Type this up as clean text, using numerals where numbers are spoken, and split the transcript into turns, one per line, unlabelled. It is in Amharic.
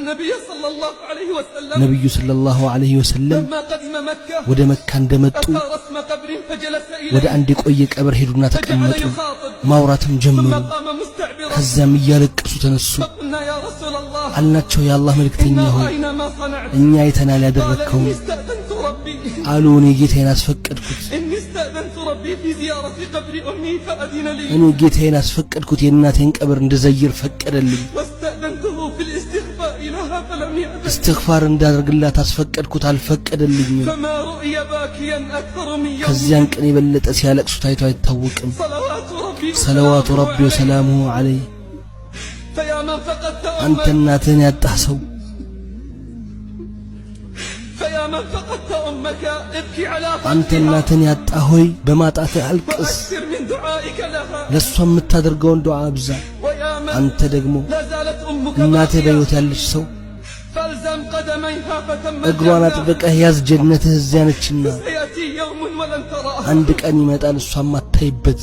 ነብዩ ሰለላሁ ዐለይሂ ወሰለም ወደ መካ እንደመጡ ወደ አንድ የቆየ ቀብር ሄዱና ተቀመጡ። ማውራትም ጀመሩ። ከዚያም እያለቀሱ ተነሱ። አልናቸው የአላህ መልእክተኛ ሆይ እኛ አይተናል ያደረከው አሉ። እኔ ጌታዬን አስፈቀድኩት እኔ ጌታዬን አስፈቀድኩት የእናቴን ቀብር እንድዘይር ፈቀደልኝ። استغفار እንዳደርግላት አስፈቀድኩት አልፈቀደልኝም። ከዚያን ቀን የበለጠ ሲያለቅሱ ታይቶ አይታወቅም። ሰለዋቱ ረቢ ወሰላሙሁ ዐለይህ። አንተ እናትህን ያጣህ ሰው አንተ እናትህን ያጣህ ሆይ በማጣትህ አልቅስ፣ ለሷ የምታደርገውን ዱዓ አብዛ። አንተ ደግሞ እናትህ በሕይወት ያለች ሰው እግሯን አጥብቀህ ያዝ፣ ጀነትህ እዚያ ነችና አንድ ቀን ይመጣል እሷም አታይበት።